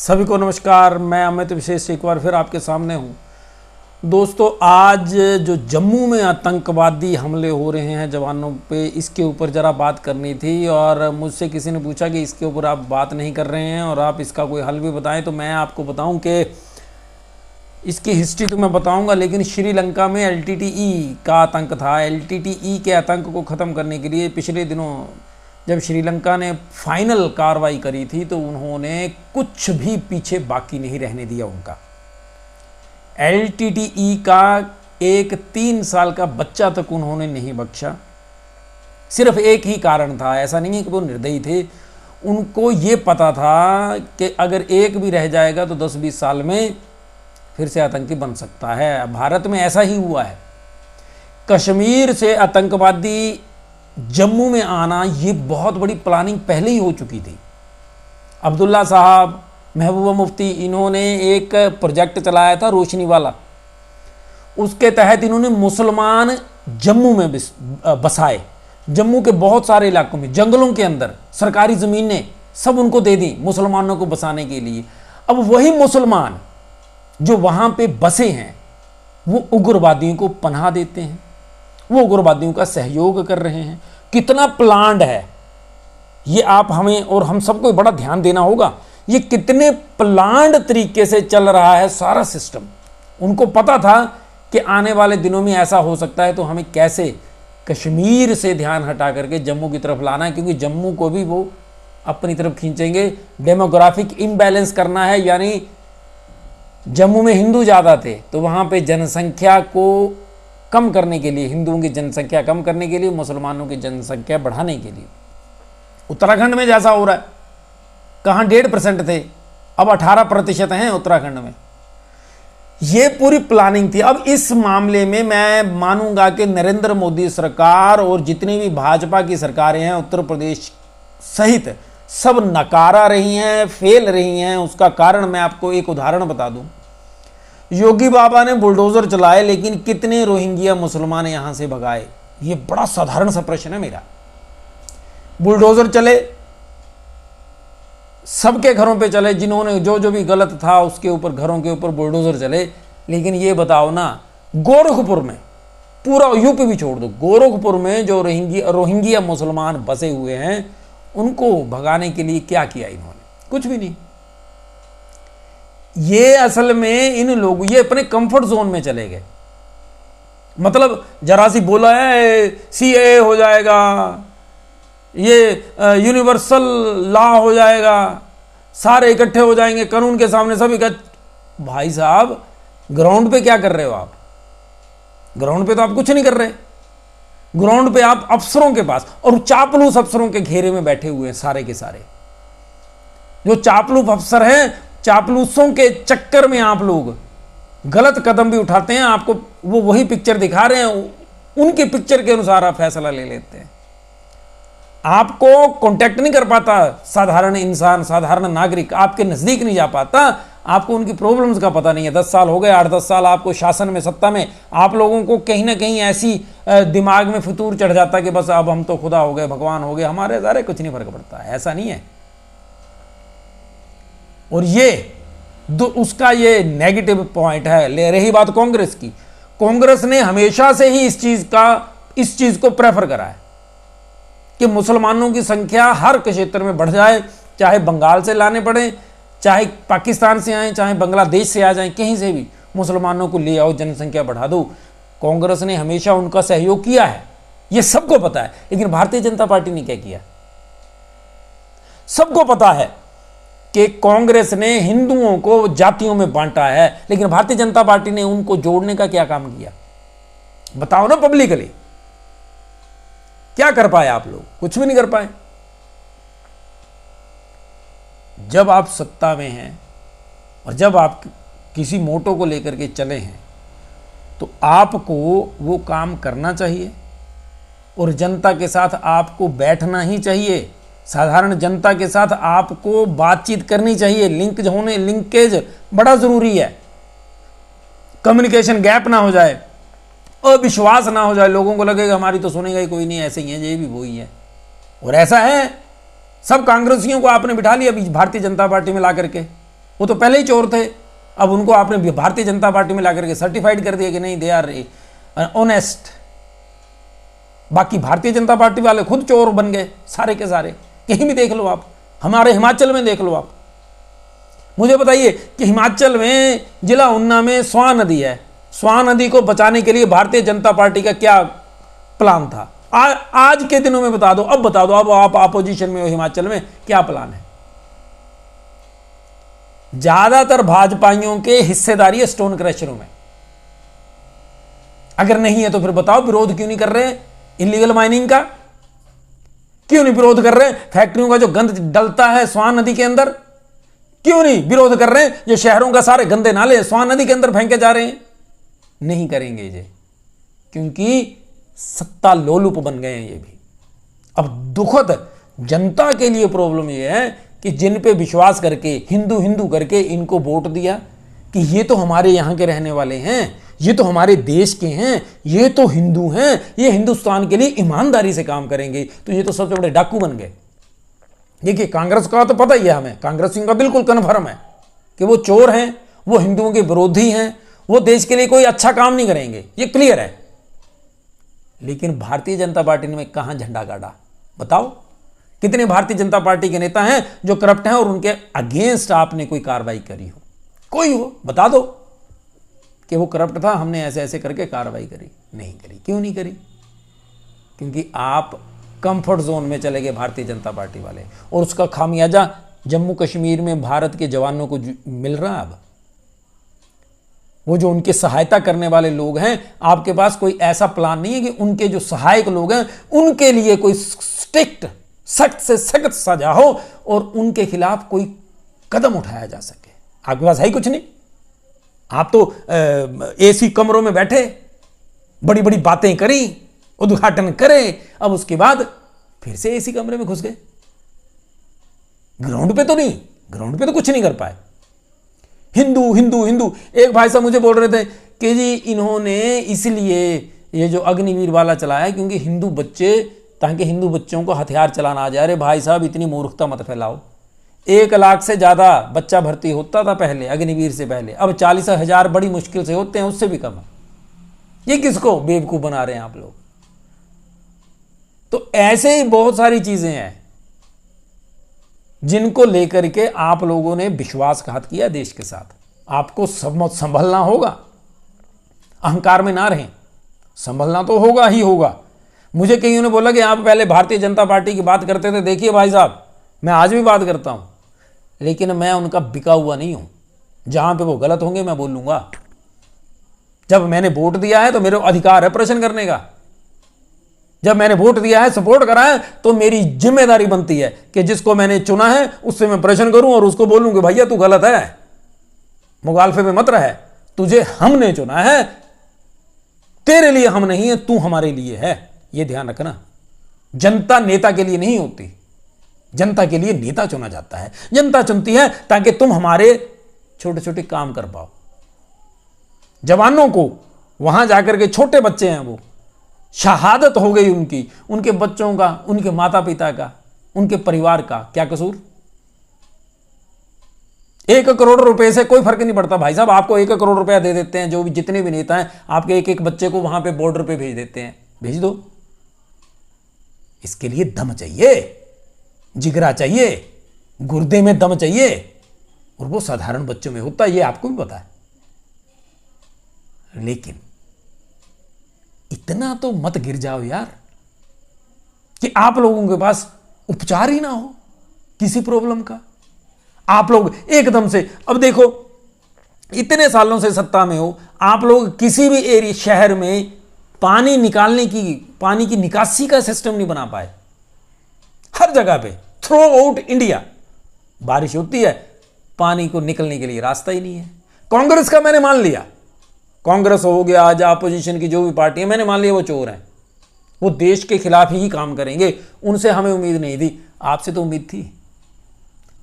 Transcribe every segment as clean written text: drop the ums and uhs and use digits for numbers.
सभी को नमस्कार। मैं अमित विशेष एक बार फिर आपके सामने हूँ। दोस्तों, आज जो जम्मू में आतंकवादी हमले हो रहे हैं जवानों पे, इसके ऊपर ज़रा बात करनी थी। और मुझसे किसी ने पूछा कि इसके ऊपर आप बात नहीं कर रहे हैं और आप इसका कोई हल भी बताएं, तो मैं आपको बताऊं कि इसकी हिस्ट्री तो मैं बताऊंगा, लेकिन श्रीलंका में LTTE का आतंक था। LTTE के आतंक को ख़त्म करने के लिए पिछले दिनों जब श्रीलंका ने फाइनल कार्रवाई करी थी, तो उन्होंने कुछ भी पीछे बाकी नहीं रहने दिया उनका। LTTE का एक 3 साल का बच्चा तक उन्होंने नहीं बख्शा। सिर्फ एक ही कारण था, ऐसा नहीं है कि वो निर्दयी थे, उनको ये पता था कि अगर एक भी रह जाएगा तो 10-20 साल में फिर से आतंकी बन सकता है। भारत में ऐसा ही हुआ है। कश्मीर से आतंकवादी जम्मू में आना, ये बहुत बड़ी प्लानिंग पहले ही हो चुकी थी। अब्दुल्ला साहब, महबूबा मुफ्ती, इन्होंने एक प्रोजेक्ट चलाया था रोशनी वाला। उसके तहत इन्होंने मुसलमान जम्मू में बसाए। जम्मू के बहुत सारे इलाकों में, जंगलों के अंदर सरकारी ज़मीनें सब उनको दे दी मुसलमानों को बसाने के लिए। अब वही मुसलमान जो वहाँ पे बसे हैं, वो उग्रवादियों को पनाह देते हैं, वो उग्रवादियों का सहयोग कर रहे हैं। कितना प्लान्ड है ये, आप हमें और हम सबको बड़ा ध्यान देना होगा। ये कितने प्लान्ड तरीके से चल रहा है सारा सिस्टम। उनको पता था कि आने वाले दिनों में ऐसा हो सकता है, तो हमें कैसे कश्मीर से ध्यान हटा करके जम्मू की तरफ लाना है, क्योंकि जम्मू को भी वो अपनी तरफ खींचेंगे। डेमोग्राफिक इम्बैलेंस करना है, यानी जम्मू में हिंदू ज़्यादा थे तो वहाँ पे जनसंख्या को कम करने के लिए, हिंदुओं की जनसंख्या कम करने के लिए, मुसलमानों की जनसंख्या बढ़ाने के लिए। उत्तराखंड में जैसा हो रहा है, कहाँ 1.5% थे, अब 18% हैं उत्तराखंड में। ये पूरी प्लानिंग थी। अब इस मामले में मैं मानूंगा कि नरेंद्र मोदी सरकार और जितनी भी भाजपा की सरकारें हैं उत्तर प्रदेश सहित, सब नकारा रही हैं, फेल रही हैं। उसका कारण मैं आपको एक उदाहरण बता दूं। योगी बाबा ने बुलडोजर चलाए, लेकिन कितने रोहिंग्या मुसलमान यहां से भगाए? ये बड़ा साधारण सा प्रश्न है मेरा। बुलडोजर चले, सबके घरों पे चले, जिन्होंने जो भी गलत था उसके ऊपर, घरों के ऊपर बुलडोजर चले। लेकिन ये बताओ ना, गोरखपुर में, पूरा यूपी भी छोड़ दो, गोरखपुर में जो रोहिंग्या मुसलमान बसे हुए हैं, उनको भगाने के लिए क्या किया इन्होंने? कुछ भी नहीं। ये असल में इन लोग ये अपने कंफर्ट जोन में चले गए। मतलब जरा सी बोला है CAA हो जाएगा, ये यूनिवर्सल लॉ हो जाएगा, सारे इकट्ठे हो जाएंगे कानून के सामने, सब इकट्ठे। भाई साहब, ग्राउंड पे क्या कर रहे हो आप? ग्राउंड पे तो आप कुछ नहीं कर रहे। ग्राउंड पे आप अफसरों के पास, और चापलूस अफसरों के घेरे में बैठे हुए हैं सारे के सारे। जो चापलूस अफसर हैं, चापलूसों के चक्कर में आप लोग गलत कदम भी उठाते हैं। आपको वो वही पिक्चर दिखा रहे हैं, उनकी पिक्चर के अनुसार आप फैसला ले लेते हैं। आपको कांटेक्ट नहीं कर पाता साधारण इंसान, साधारण नागरिक आपके नजदीक नहीं जा पाता। आपको उनकी प्रॉब्लम्स का पता नहीं है। 10 साल हो गए, 8-10 साल आपको शासन में, सत्ता में। आप लोगों को कहीं ना कहीं ऐसी दिमाग में फितूर चढ़ जाता कि बस अब हम तो खुदा हो गए, भगवान हो गए, हमारे सारे कुछ नहीं फर्क पड़ता है। ऐसा नहीं है। और ये उसका ये नेगेटिव पॉइंट है। ले रही बात कांग्रेस की, कांग्रेस ने हमेशा से ही इस चीज को प्रेफर करा है कि मुसलमानों की संख्या हर क्षेत्र में बढ़ जाए, चाहे बंगाल से लाने पड़े, चाहे पाकिस्तान से आए, चाहे बांग्लादेश से आ जाए, कहीं से भी मुसलमानों को ले आओ, जनसंख्या बढ़ा दो। कांग्रेस ने हमेशा उनका सहयोग किया है, ये सबको पता है। लेकिन भारतीय जनता पार्टी ने क्या किया? सबको पता है कि कांग्रेस ने हिंदुओं को जातियों में बांटा है, लेकिन भारतीय जनता पार्टी ने उनको जोड़ने का क्या काम किया? बताओ ना पब्लिकली। क्या कर पाए आप लोग? कुछ भी नहीं कर पाए। जब आप सत्ता में हैं और जब आप किसी मोटो को लेकर के चले हैं, तो आपको वो काम करना चाहिए और जनता के साथ आपको बैठना ही चाहिए। साधारण जनता के साथ आपको बातचीत करनी चाहिए। लिंकेज बड़ा जरूरी है। कम्युनिकेशन गैप ना हो जाए, अविश्वास ना हो जाए, लोगों को लगेगा हमारी तो सुनेगा ही कोई नहीं, ऐसे ही है, ये भी वही है। और ऐसा है, सब कांग्रेसियों को आपने बिठा लिया भारतीय जनता पार्टी में ला करके, वो तो पहले ही चोर थे। अब उनको आपने भारतीय जनता पार्टी में ला करके सर्टिफाइड कर दिया कि नहीं, दे आर ऑनेस्ट। बाकी भारतीय जनता पार्टी वाले खुद चोर बन गए सारे के सारे। कहीं भी देख लो आप, हमारे हिमाचल में देख लो आप। मुझे बताइए कि हिमाचल में जिला उन्ना में स्वां नदी है, स्वां नदी को बचाने के लिए भारतीय जनता पार्टी का क्या प्लान था? आज के दिनों में बता दो, अब बता दो, अब आप अपोजिशन में हो हिमाचल में, क्या प्लान है? ज्यादातर भाजपाइयों के हिस्सेदारी है स्टोन क्रशरों में। अगर नहीं है तो फिर बताओ विरोध क्यों नहीं कर रहे इलीगल माइनिंग का? क्यों नहीं विरोध कर रहे? फैक्ट्रियों का जो गंद डलता है स्वां नदी के अंदर, क्यों नहीं विरोध कर रहे हैं? जो शहरों का सारे गंदे नाले स्वां नदी के अंदर फेंके जा रहे हैं, नहीं करेंगे ये, क्योंकि सत्ता लोलुप बन गए हैं ये भी। अब दुखद जनता के लिए प्रॉब्लम ये है कि जिन पे विश्वास करके हिंदू हिंदू करके इनको वोट दिया कि ये तो हमारे यहाँ के रहने वाले हैं, ये तो हमारे देश के हैं, ये तो हिंदू हैं, ये हिंदुस्तान के लिए ईमानदारी से काम करेंगे, तो ये तो सबसे बड़े डाकू बन गए। देखिए कांग्रेस का तो पता ही है हमें, कांग्रेसियों का बिल्कुल कन्फर्म है कि वो चोर हैं, वो हिंदुओं के विरोधी हैं, वो देश के लिए कोई अच्छा काम नहीं करेंगे, ये क्लियर है। लेकिन भारतीय जनता पार्टी ने कहां झंडा गाड़ा? बताओ कितने भारतीय जनता पार्टी के नेता हैं जो करप्ट हैं और उनके अगेंस्ट आपने कोई कार्रवाई करी हो? कोई हो बता दो कि वो करप्ट था, हमने ऐसे ऐसे करके कार्रवाई करी। नहीं करी। क्यों नहीं करी? क्योंकि आप कंफर्ट जोन में चले गए भारतीय जनता पार्टी वाले, और उसका खामियाजा जम्मू कश्मीर में भारत के जवानों को मिल रहा। अब वो जो उनके सहायता करने वाले लोग हैं, आपके पास कोई ऐसा प्लान नहीं है कि उनके जो सहायक लोग हैं उनके लिए कोई स्ट्रिक्ट सख्त से सख्त सजा हो और उनके खिलाफ कोई कदम उठाया जा सके। आपके पास है ही कुछ नहीं। आप तो एसी कमरों में बैठे, बड़ी बड़ी बातें करी, उद्घाटन करे, अब उसके बाद फिर से एसी कमरे में घुस गए। ग्राउंड पे तो नहीं, ग्राउंड पे तो कुछ नहीं कर पाए। हिंदू हिंदू हिंदू। एक भाई साहब मुझे बोल रहे थे कि जी इन्होंने इसलिए ये जो अग्निवीर वाला चलाया क्योंकि हिंदू बच्चे, ताकि हिंदू बच्चों को हथियार चलाना आ जाए। अरे भाई साहब इतनी मूर्खता मत फैलाओ। 1 लाख से ज़्यादा बच्चा भर्ती होता था पहले अग्निवीर से पहले, अब 40,000 बड़ी मुश्किल से होते हैं, उससे भी कम है। ये किसको बेवकूफ़ बना रहे हैं आप लोग? तो ऐसे ही बहुत सारी चीज़ें हैं जिनको लेकर के आप लोगों ने विश्वासघात किया देश के साथ। आपको संभलना होगा, अहंकार में ना रहें, संभलना तो होगा ही होगा। मुझे कईयों ने बोला कि आप पहले भारतीय जनता पार्टी की बात करते थे। देखिए भाई साहब, मैं आज भी बात करता हूं, लेकिन मैं उनका बिका हुआ नहीं हूं। जहां पे वो गलत होंगे मैं बोलूंगा। जब मैंने वोट दिया है तो मेरा अधिकार है प्रश्न करने का। जब मैंने वोट दिया है, सपोर्ट करा है, तो मेरी जिम्मेदारी बनती है कि जिसको मैंने चुना है उससे मैं प्रश्न करूं और उसको बोलूं कि भैया तू गलत है, मुगालफे में मत रहे, तुझे हमने चुना है, तेरे लिए हम नहीं है, तू हमारे लिए है। यह ध्यान रखना। जनता नेता के लिए नहीं होती, जनता के लिए नेता चुना जाता है। जनता चुनती है ताकि तुम हमारे छोटे छोटे काम कर पाओ। जवानों को वहां जाकर के, छोटे बच्चे हैं वो, शहादत हो गई उनकी, उनके बच्चों का, उनके माता पिता का, उनके परिवार का क्या कसूर? 1 करोड़ रुपए से कोई फर्क नहीं पड़ता भाई साहब। आपको 1 करोड़ रुपया दे देते हैं, जो भी जितने भी नेता हैं, आपके एक एक बच्चे को वहां पे बॉर्डर पे भेज देते हैं। भेज दो। इसके लिए दम चाहिए, जिगरा चाहिए, गुर्दे में दम चाहिए, और वो साधारण बच्चों में होता है, ये आपको भी पता है। लेकिन इतना तो मत गिर जाओ यार कि आप लोगों के पास उपचार ही ना हो किसी प्रॉब्लम का। आप लोग एकदम से, अब देखो इतने सालों से सत्ता में हो, आप लोग किसी भी एरिया शहर में पानी निकालने की, पानी की निकासी का सिस्टम नहीं बना पाए। हर जगह पे थ्रू आउट इंडिया बारिश होती है, पानी को निकलने के लिए रास्ता ही नहीं है। कांग्रेस का मैंने मान लिया, कांग्रेस हो गया, आज अपोजिशन की जो भी पार्टी है, मैंने मान लिया वो चोर हैं, वो देश के खिलाफ ही काम करेंगे। उनसे हमें उम्मीद नहीं थी, आपसे तो उम्मीद थी।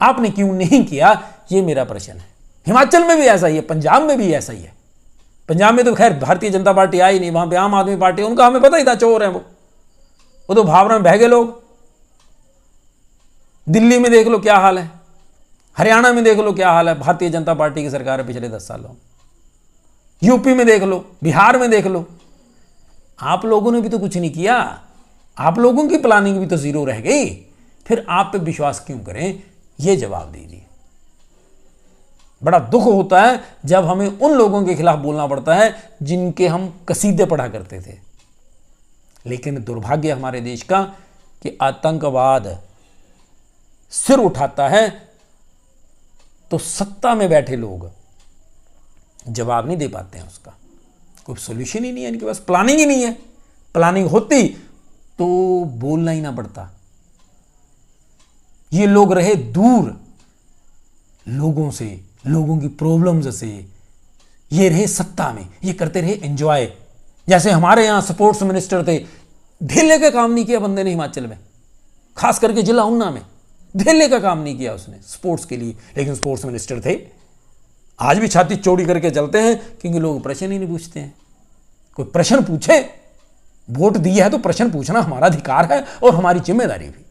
आपने क्यों नहीं किया, ये मेरा प्रश्न है। हिमाचल में भी ऐसा ही है, पंजाब में भी ऐसा ही है। पंजाब में तो खैर भारतीय जनता पार्टी आई नहीं, वहां पे आम आदमी पार्टी, उनका हमें पता ही था चोर है वो तो भावना में बह गए लोग। दिल्ली में देख लो क्या हाल है, हरियाणा में देख लो क्या हाल है, भारतीय जनता पार्टी की सरकार है पिछले 10 सालों में। यूपी में देख लो, बिहार में देख लो। आप लोगों ने भी तो कुछ नहीं किया, आप लोगों की प्लानिंग भी तो जीरो रह गई। फिर आप पे विश्वास क्यों करें, ये जवाब दीजिए। बड़ा दुख होता है जब हमें उन लोगों के खिलाफ बोलना पड़ता है जिनके हम कसीदे पढ़ा करते थे। लेकिन दुर्भाग्य हमारे देश का कि आतंकवाद सिर उठाता है तो सत्ता में बैठे लोग जवाब नहीं दे पाते हैं उसका। कोई सोल्यूशन ही नहीं है इनके पास, प्लानिंग ही नहीं है। प्लानिंग होती तो बोलना ही ना पड़ता। ये लोग रहे दूर लोगों से, लोगों की प्रॉब्लम्स से। ये रहे सत्ता में, ये करते रहे एंजॉय। जैसे हमारे यहां स्पोर्ट्स मिनिस्टर थे, ढीले का काम नहीं किया बंदे ने हिमाचल में, खास करके जिला ऊना में ढीले का काम नहीं किया उसने स्पोर्ट्स के लिए। लेकिन स्पोर्ट्स मिनिस्टर थे। आज भी छाती चौड़ी करके चलते हैं क्योंकि लोग प्रश्न ही नहीं पूछते हैं। कोई प्रश्न पूछे, वोट दिया है तो प्रश्न पूछना हमारा अधिकार है और हमारी जिम्मेदारी भी।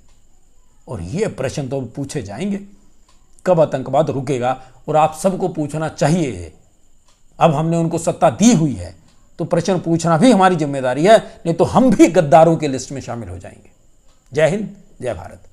और ये प्रश्न तो पूछे जाएंगे, कब आतंकवाद रुकेगा। और आप सबको पूछना चाहिए। अब हमने उनको सत्ता दी हुई है तो प्रश्न पूछना भी हमारी जिम्मेदारी है, नहीं तो हम भी गद्दारों के लिस्ट में शामिल हो जाएंगे। जय हिंद, जय भारत।